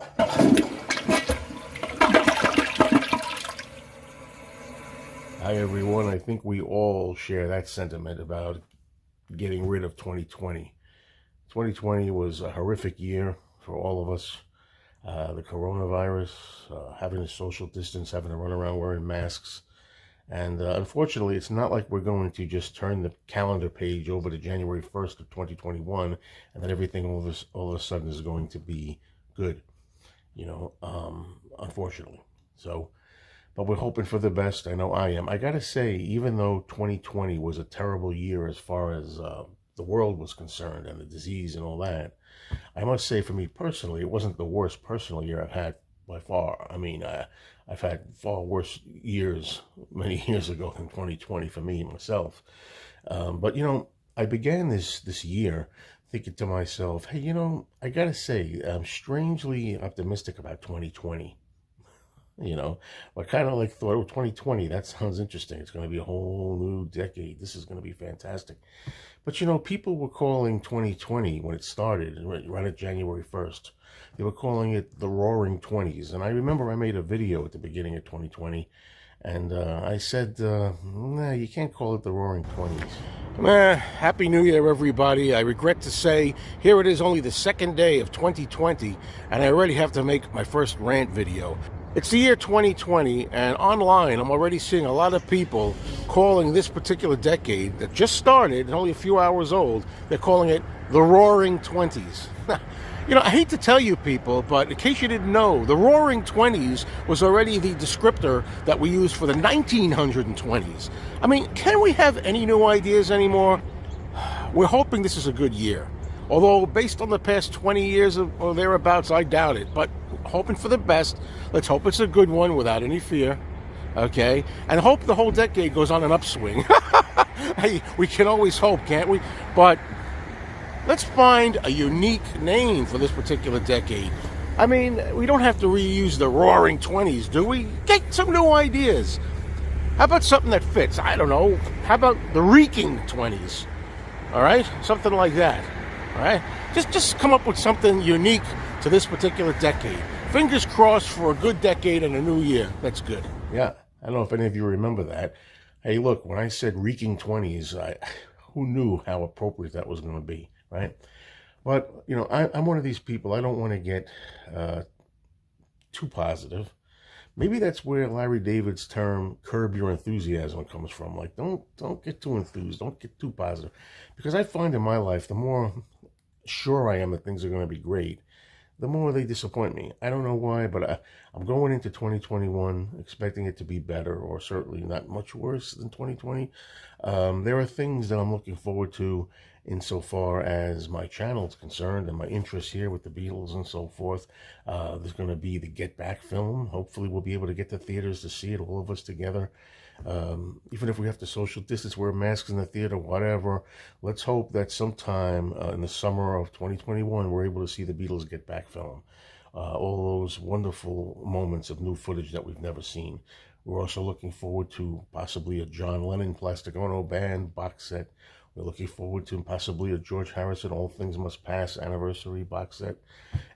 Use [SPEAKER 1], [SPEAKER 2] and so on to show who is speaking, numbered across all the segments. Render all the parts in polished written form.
[SPEAKER 1] Hi, everyone. I think we all share that sentiment about getting rid of 2020. 2020 was a horrific year for all of us. The coronavirus, having to social distance, having to run around wearing masks. And unfortunately, it's not like we're going to just turn the calendar page over to January 1st of 2021 and then everything all of a sudden is going to be good, unfortunately. So, but we're hoping for the best. I know I am. I got to say, even though 2020 was a terrible year as far as the world was concerned and the disease and all that, I must say for me personally, it wasn't the worst personal year I've had by far. I mean, I've had far worse years many years ago than 2020 for me myself. But, I began this year thinking to myself, hey, I got to say, I'm strangely optimistic about 2020. I kind of like thought, oh, 2020, that sounds interesting. It's going to be a whole new decade. This is going to be fantastic. But, people were calling 2020 when it started, right at January 1st. They were calling it the Roaring 20s. And I remember I made a video at the beginning of 2020. And I said, nah, you can't call it the Roaring 20s. Happy New Year, everybody. I regret to say, here it is only the second day of 2020, and I already have to make my first rant video. It's the year 2020, and online I'm already seeing a lot of people calling this particular decade that just started, only a few hours old, they're calling it the Roaring 20s. I hate to tell you people, but in case you didn't know, the Roaring 20s was already the descriptor that we used for the 1920s. I mean, can we have any new ideas anymore? We're hoping this is a good year. Although, based on the past 20 years or thereabouts, I doubt it. But hoping for the best. Let's hope it's a good one without any fear. Okay? And hope the whole decade goes on an upswing. Hey, we can always hope, can't we? But let's find a unique name for this particular decade. I mean, we don't have to reuse the Roaring 20s, do we? Get some new ideas. How about something that fits? I don't know. How about the Reeking 20s? All right? Something like that. All right? Just come up with something unique to this particular decade. Fingers crossed for a good decade and a new year. That's good. Yeah, I don't know if any of you remember that. Hey, look, when I said Reeking 20s, who knew how appropriate that was going to be, right? But, I'm one of these people, I don't want to get too positive. Maybe that's where Larry David's term "curb your enthusiasm" comes from. Like, don't get too enthused, don't get too positive, because I find in my life the more sure I am that things are going to be great, the more they disappoint me. I don't know why, but I'm going into 2021 expecting it to be better, or certainly not much worse than 2020. There are things that I'm looking forward to insofar as my channel is concerned and my interest here with the Beatles and so forth. There's going to be the Get Back film. Hopefully we'll be able to get to theaters to see it, all of us together. Even if we have to social distance, wear masks in the theater, whatever. Let's hope that sometime in the summer of 2021, we're able to see the Beatles Get Back film. All those wonderful moments of new footage that we've never seen. We're also looking forward to possibly a John Lennon Plastic Ono Band box set. We're looking forward to possibly a George Harrison All Things Must Pass anniversary box set.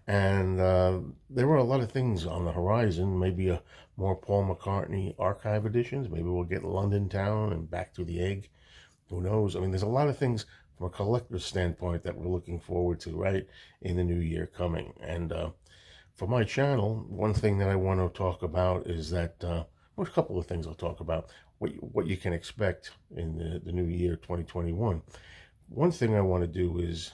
[SPEAKER 1] And there are a lot of things on the horizon. Maybe a more Paul McCartney archive editions. Maybe we'll get London Town and Back to the Egg. Who knows? I mean, there's a lot of things from a collector's standpoint that we're looking forward to, right, in the new year coming. And for my channel, one thing that I want to talk about is that, well, a couple of things I'll talk about, what you can expect in the new year, 2021. One thing I want to do is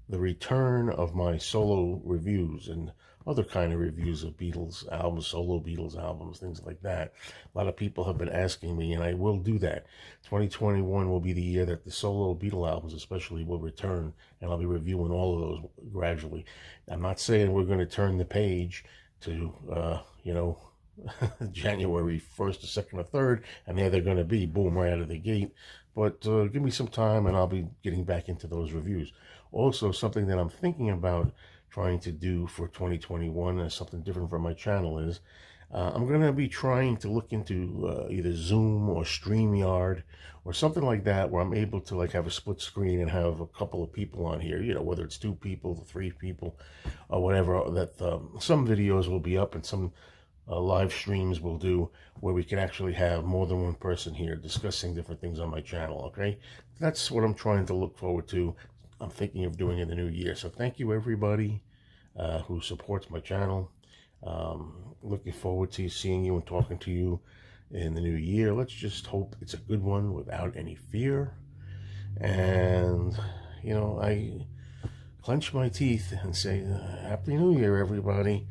[SPEAKER 1] the return of my solo reviews and other kind of reviews of Beatles albums, solo Beatles albums, things like that. A lot of people have been asking me, and I will do that. 2021 will be the year that the solo Beatle albums especially will return, and I'll be reviewing all of those gradually. I'm not saying we're going to turn the page to, January 1st or 2nd or 3rd, and there they're going to be, boom, right out of the gate. But give me some time, and I'll be getting back into those reviews. Also, something that I'm thinking about trying to do for 2021 as something different from my channel is I'm going to be trying to look into either Zoom or StreamYard or something like that, where I'm able to like have a split screen and have a couple of people on here, whether it's 2 people, 3 people, or whatever. That some videos will be up and some live streams will do where we can actually have more than one person here discussing different things on my channel. Okay, that's what I'm trying to look forward to. I'm thinking of doing in the new year. So thank you everybody who supports my channel. Looking forward to seeing you and talking to you in the new year. Let's just hope it's a good one without any fear. And I clench my teeth and say, Happy New Year, everybody.